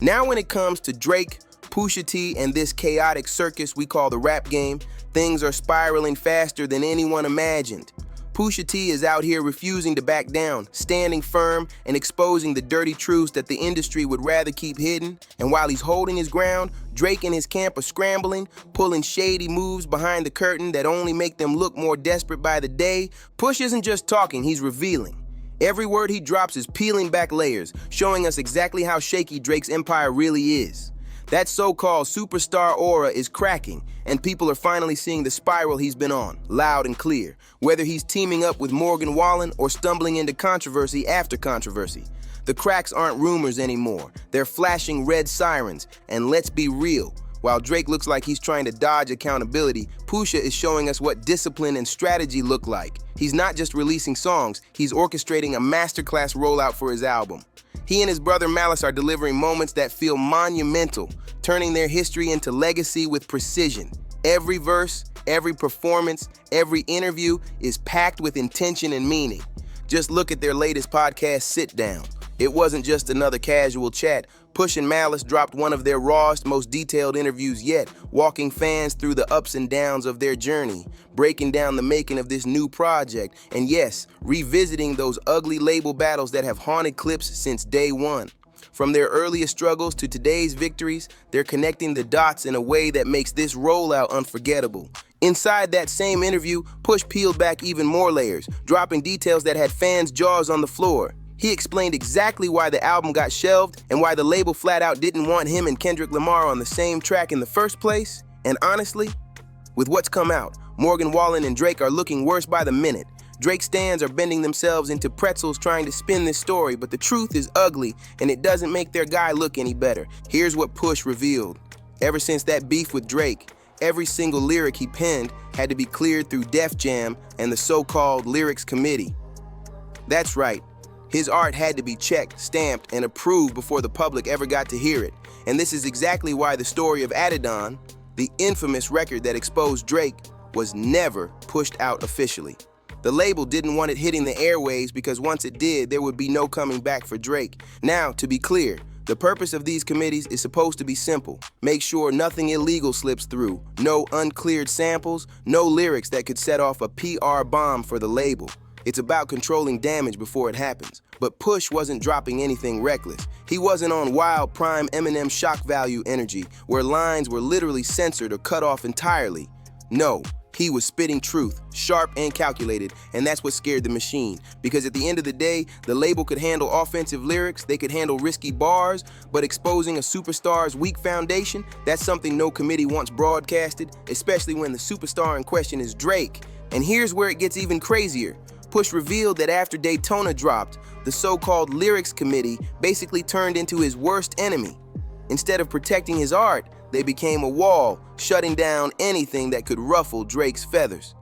Now when it comes to Drake, Pusha T, and this chaotic circus we call the rap game, things are spiraling faster than anyone imagined. Pusha T is out here refusing to back down, standing firm and exposing the dirty truths that the industry would rather keep hidden. And while he's holding his ground, Drake and his camp are scrambling, pulling shady moves behind the curtain that only make them look more desperate by the day. Push isn't just talking, he's revealing. Every word he drops is peeling back layers, showing us exactly how shaky Drake's empire really is. That so-called superstar aura is cracking, and people are finally seeing the spiral he's been on, loud and clear, whether he's teaming up with Morgan Wallen or stumbling into controversy after controversy. The cracks aren't rumors anymore, they're flashing red sirens, and let's be real, while Drake looks like he's trying to dodge accountability, Pusha is showing us what discipline and strategy look like. He's not just releasing songs, he's orchestrating a masterclass rollout for his album. He and his brother Malice are delivering moments that feel monumental, turning their history into legacy with precision. Every verse, every performance, every interview is packed with intention and meaning. Just look at their latest podcast, Sit Down. It wasn't just another casual chat. Push and Malice dropped one of their rawest, most detailed interviews yet, walking fans through the ups and downs of their journey, breaking down the making of this new project, and yes, revisiting those ugly label battles that have haunted Clips since day one. From their earliest struggles to today's victories, they're connecting the dots in a way that makes this rollout unforgettable. Inside that same interview, Push peeled back even more layers, dropping details that had fans' jaws on the floor. He explained exactly why the album got shelved and why the label flat out didn't want him and Kendrick Lamar on the same track in the first place. And honestly, with what's come out, Morgan Wallen and Drake are looking worse by the minute. Drake stans are bending themselves into pretzels trying to spin this story, but the truth is ugly and it doesn't make their guy look any better. Here's what Push revealed. Ever since that beef with Drake, every single lyric he penned had to be cleared through Def Jam and the so-called Lyrics Committee. That's right. His art had to be checked, stamped, and approved before the public ever got to hear it. And this is exactly why the story of Adidon, the infamous record that exposed Drake, was never pushed out officially. The label didn't want it hitting the airwaves because once it did, there would be no coming back for Drake. Now, to be clear, the purpose of these committees is supposed to be simple. Make sure nothing illegal slips through, no uncleared samples, no lyrics that could set off a PR bomb for the label. It's about controlling damage before it happens. But Push wasn't dropping anything reckless. He wasn't on wild prime Eminem shock value energy, where lines were literally censored or cut off entirely. No, he was spitting truth, sharp and calculated, and that's what scared the machine. Because at the end of the day, the label could handle offensive lyrics, they could handle risky bars, but exposing a superstar's weak foundation, that's something no committee wants broadcasted, especially when the superstar in question is Drake. And here's where it gets even crazier. Push revealed that after Daytona dropped, the so-called Lyrics Committee basically turned into his worst enemy. Instead of protecting his art, they became a wall, shutting down anything that could ruffle Drake's feathers.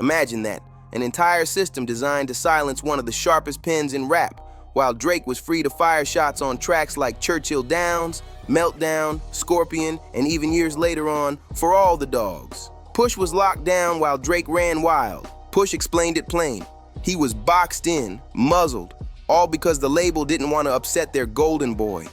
Imagine that, an entire system designed to silence one of the sharpest pens in rap, while Drake was free to fire shots on tracks like Churchill Downs, Meltdown, Scorpion, and even years later on, For All the Dogs. Push was locked down while Drake ran wild. Push explained it plain. He was boxed in, muzzled, all because the label didn't want to upset their golden boy.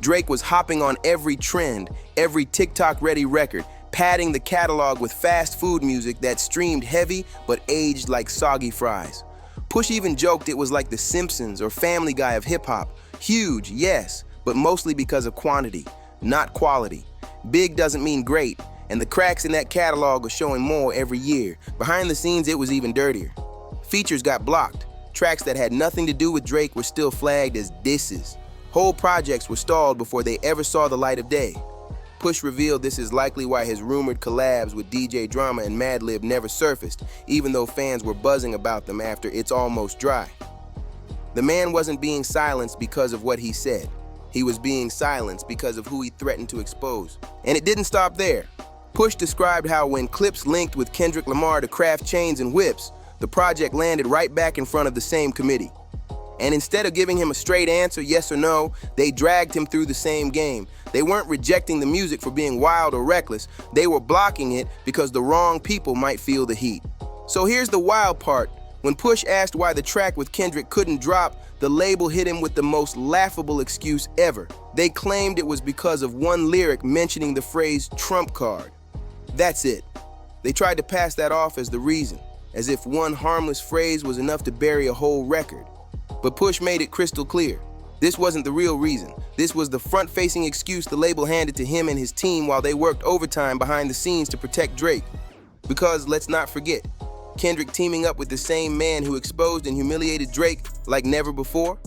Drake was hopping on every trend, every TikTok-ready record, padding the catalog with fast food music that streamed heavy but aged like soggy fries. Push even joked it was like The Simpsons or Family Guy of hip-hop. Huge, yes, but mostly because of quantity, not quality. Big doesn't mean great. And the cracks in that catalog are showing more every year. Behind the scenes, it was even dirtier. Features got blocked. Tracks that had nothing to do with Drake were still flagged as disses. Whole projects were stalled before they ever saw the light of day. Push revealed this is likely why his rumored collabs with DJ Drama and Madlib never surfaced, even though fans were buzzing about them after It's Almost Dry. The man wasn't being silenced because of what he said. He was being silenced because of who he threatened to expose. And it didn't stop there. Push described how when Clips linked with Kendrick Lamar to craft chains and whips, the project landed right back in front of the same committee. And instead of giving him a straight answer, yes or no, they dragged him through the same game. They weren't rejecting the music for being wild or reckless, they were blocking it because the wrong people might feel the heat. So here's the wild part. When Push asked why the track with Kendrick couldn't drop, the label hit him with the most laughable excuse ever. They claimed it was because of one lyric mentioning the phrase trump card. That's it. They tried to pass that off as the reason, as if one harmless phrase was enough to bury a whole record. But Push made it crystal clear. This wasn't the real reason. This was the front-facing excuse the label handed to him and his team while they worked overtime behind the scenes to protect Drake. Because, let's not forget, Kendrick teaming up with the same man who exposed and humiliated Drake like never before?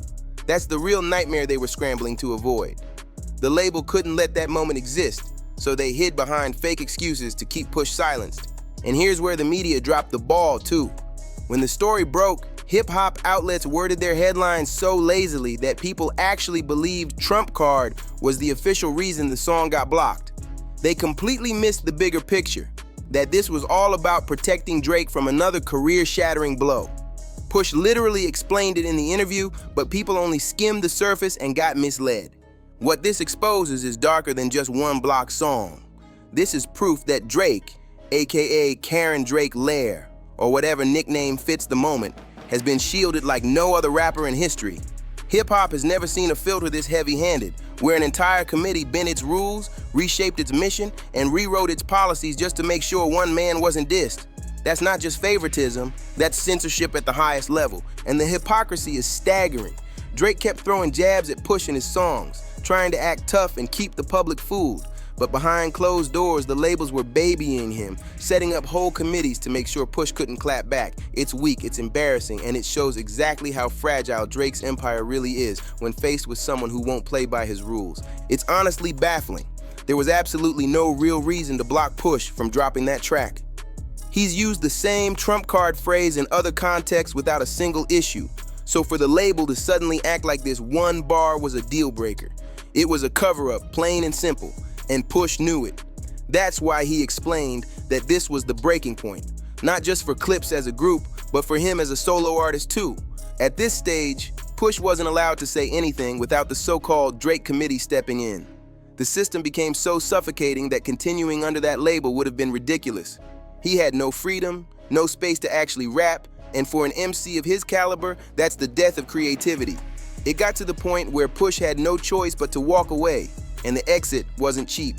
That's the real nightmare they were scrambling to avoid. The label couldn't let that moment exist, so they hid behind fake excuses to keep Push silenced. And here's where the media dropped the ball, too. When the story broke, hip-hop outlets worded their headlines so lazily that people actually believed Trump Card was the official reason the song got blocked. They completely missed the bigger picture, that this was all about protecting Drake from another career-shattering blow. Push literally explained it in the interview, but people only skimmed the surface and got misled. What this exposes is darker than just one block song. This is proof that Drake, aka Karen Drake Lair, or whatever nickname fits the moment, has been shielded like no other rapper in history. Hip-hop has never seen a filter this heavy-handed, where an entire committee bent its rules, reshaped its mission, and rewrote its policies just to make sure one man wasn't dissed. That's not just favoritism, that's censorship at the highest level, and the hypocrisy is staggering. Drake kept throwing jabs at Push in his songs, trying to act tough and keep the public fooled. But behind closed doors, the labels were babying him, setting up whole committees to make sure Push couldn't clap back. It's weak, it's embarrassing, and it shows exactly how fragile Drake's empire really is when faced with someone who won't play by his rules. It's honestly baffling. There was absolutely no real reason to block Push from dropping that track. He's used the same trump card phrase in other contexts without a single issue. So for the label to suddenly act like this one bar was a deal breaker, it was a cover-up, plain and simple. And Push knew it. That's why he explained that this was the breaking point, not just for Clips as a group, but for him as a solo artist too. At this stage, Push wasn't allowed to say anything without the so-called Drake committee stepping in. The system became so suffocating that continuing under that label would have been ridiculous. He had no freedom, no space to actually rap, and for an MC of his caliber, that's the death of creativity. It got to the point where Push had no choice but to walk away. And the exit wasn't cheap.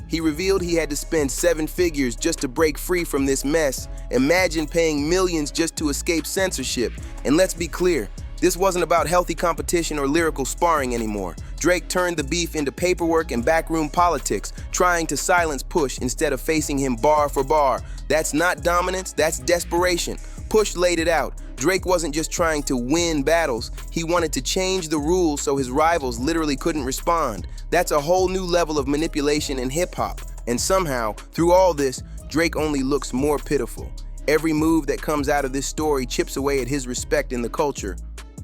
He revealed he had to spend 7 figures just to break free from this mess. Imagine paying millions just to escape censorship. And let's be clear, this wasn't about healthy competition or lyrical sparring anymore. Drake turned the beef into paperwork and backroom politics, trying to silence Push instead of facing him bar for bar. That's not dominance, that's desperation. Push laid it out. Drake wasn't just trying to win battles, he wanted to change the rules so his rivals literally couldn't respond. That's a whole new level of manipulation in hip-hop. And somehow, through all this, Drake only looks more pitiful. Every move that comes out of this story chips away at his respect in the culture.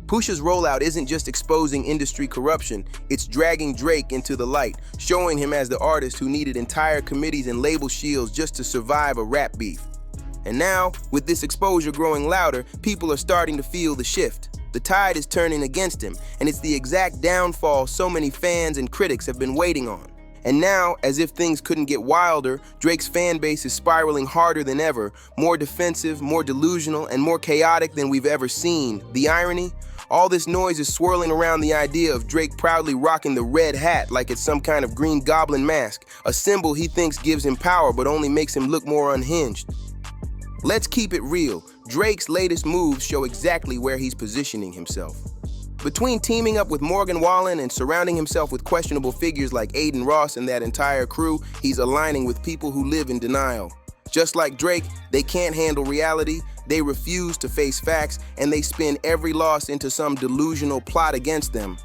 Pusha's rollout isn't just exposing industry corruption, it's dragging Drake into the light, showing him as the artist who needed entire committees and label shields just to survive a rap beef. And now, with this exposure growing louder, people are starting to feel the shift. The tide is turning against him, and it's the exact downfall so many fans and critics have been waiting on. And now, as if things couldn't get wilder, Drake's fan base is spiraling harder than ever, more defensive, more delusional, and more chaotic than we've ever seen. The irony? All this noise is swirling around the idea of Drake proudly rocking the red hat like it's some kind of Green Goblin mask, a symbol he thinks gives him power but only makes him look more unhinged. Let's keep it real. Drake's latest moves show exactly where he's positioning himself. Between teaming up with Morgan Wallen and surrounding himself with questionable figures like Aiden Ross and that entire crew, he's aligning with people who live in denial. Just like Drake, they can't handle reality, they refuse to face facts, and they spin every loss into some delusional plot against them.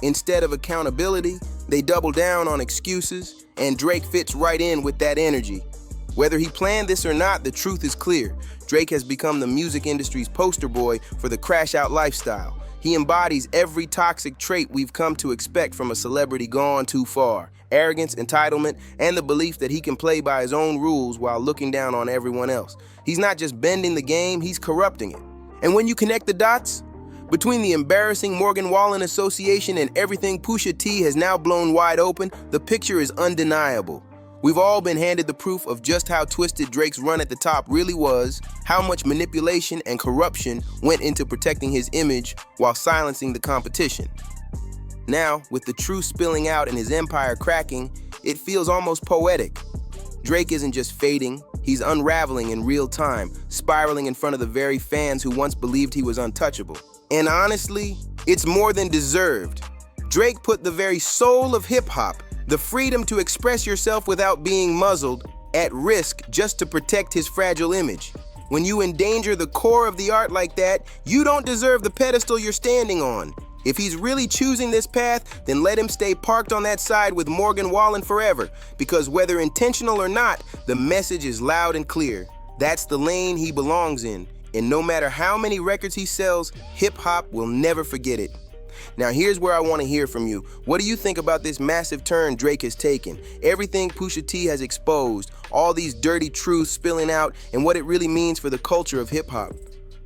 Instead of accountability, they double down on excuses, and Drake fits right in with that energy. Whether he planned this or not, the truth is clear. Drake has become the music industry's poster boy for the crash-out lifestyle. He embodies every toxic trait we've come to expect from a celebrity gone too far. Arrogance, entitlement, and the belief that he can play by his own rules while looking down on everyone else. He's not just bending the game, he's corrupting it. And when you connect the dots, between the embarrassing Morgan Wallen association and everything Pusha T has now blown wide open, the picture is undeniable. We've all been handed the proof of just how twisted Drake's run at the top really was, how much manipulation and corruption went into protecting his image while silencing the competition. Now, with the truth spilling out and his empire cracking, it feels almost poetic. Drake isn't just fading, he's unraveling in real time, spiraling in front of the very fans who once believed he was untouchable. And honestly, it's more than deserved. Drake put the very soul of hip-hop, the freedom to express yourself without being muzzled, at risk just to protect his fragile image. When you endanger the core of the art like that, you don't deserve the pedestal you're standing on. If he's really choosing this path, then let him stay parked on that side with Morgan Wallen forever, because whether intentional or not, the message is loud and clear. That's the lane he belongs in, and no matter how many records he sells, hip-hop will never forget it. Now here's where I want to hear from you. What do you think about this massive turn Drake has taken? Everything Pusha T has exposed, all these dirty truths spilling out, and what it really means for the culture of hip-hop.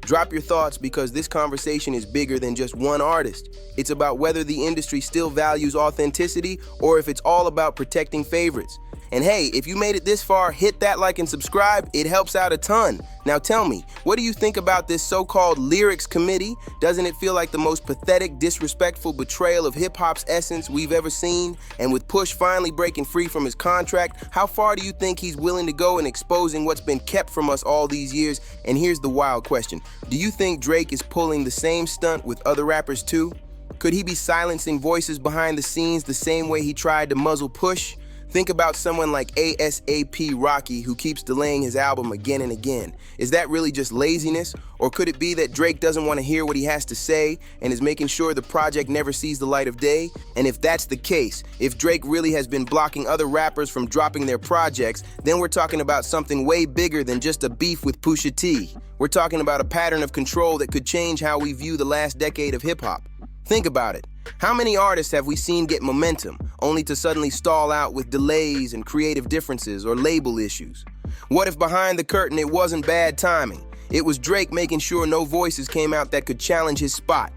Drop your thoughts, because this conversation is bigger than just one artist. It's about whether the industry still values authenticity or if it's all about protecting favorites. And hey, if you made it this far, hit that like and subscribe. It helps out a ton. Now tell me, what do you think about this so-called lyrics committee? Doesn't it feel like the most pathetic, disrespectful betrayal of hip-hop's essence we've ever seen? And with Push finally breaking free from his contract, how far do you think he's willing to go in exposing what's been kept from us all these years? And here's the wild question. Do you think Drake is pulling the same stunt with other rappers too? Could he be silencing voices behind the scenes the same way he tried to muzzle Push? Think about someone like ASAP Rocky, who keeps delaying his album again and again. Is that really just laziness? Or could it be that Drake doesn't want to hear what he has to say and is making sure the project never sees the light of day? And if that's the case, if Drake really has been blocking other rappers from dropping their projects, then we're talking about something way bigger than just a beef with Pusha T. We're talking about a pattern of control that could change how we view the last decade of hip-hop. Think about it. How many artists have we seen get momentum, only to suddenly stall out with delays and creative differences or label issues? What if behind the curtain it wasn't bad timing? It was Drake making sure no voices came out that could challenge his spot.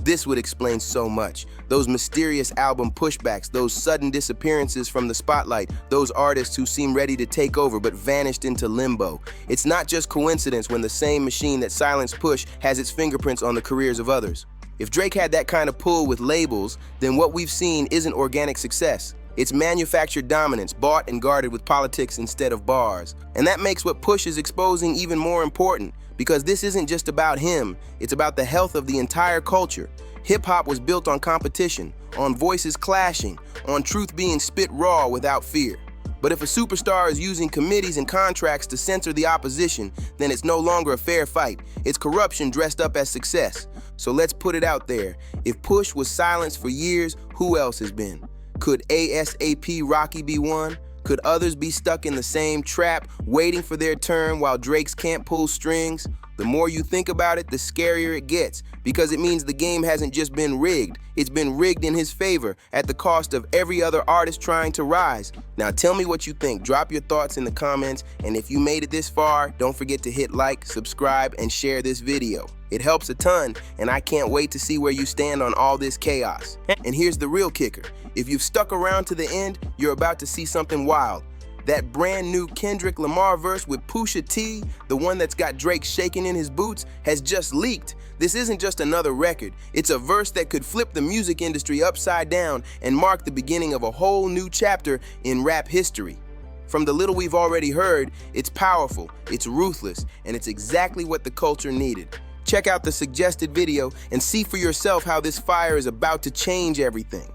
This would explain so much. Those mysterious album pushbacks, those sudden disappearances from the spotlight, those artists who seem ready to take over but vanished into limbo. It's not just coincidence when the same machine that silenced Push has its fingerprints on the careers of others. If Drake had that kind of pull with labels, then what we've seen isn't organic success. It's manufactured dominance, bought and guarded with politics instead of bars. And that makes what Push is exposing even more important, because this isn't just about him, it's about the health of the entire culture. Hip-hop was built on competition, on voices clashing, on truth being spit raw without fear. But if a superstar is using committees and contracts to censor the opposition, then it's no longer a fair fight. It's corruption dressed up as success. So let's put it out there. If Push was silenced for years, who else has been? Could ASAP Rocky be one? Could others be stuck in the same trap, waiting for their turn while Drake's can't pull strings? The more you think about it, the scarier it gets, because it means the game hasn't just been rigged, it's been rigged in his favor at the cost of every other artist trying to rise. Now tell me what you think. Drop your thoughts in the comments, and if you made it this far, don't forget to hit like, subscribe, and share this video. It helps a ton, and I can't wait to see where you stand on all this chaos. And here's the real kicker. If you've stuck around to the end, you're about to see something wild. That brand new Kendrick Lamar verse with Pusha T, the one that's got Drake shaking in his boots, has just leaked. This isn't just another record. It's a verse that could flip the music industry upside down and mark the beginning of a whole new chapter in rap history. From the little we've already heard, it's powerful, it's ruthless, and it's exactly what the culture needed. Check out the suggested video and see for yourself how this fire is about to change everything.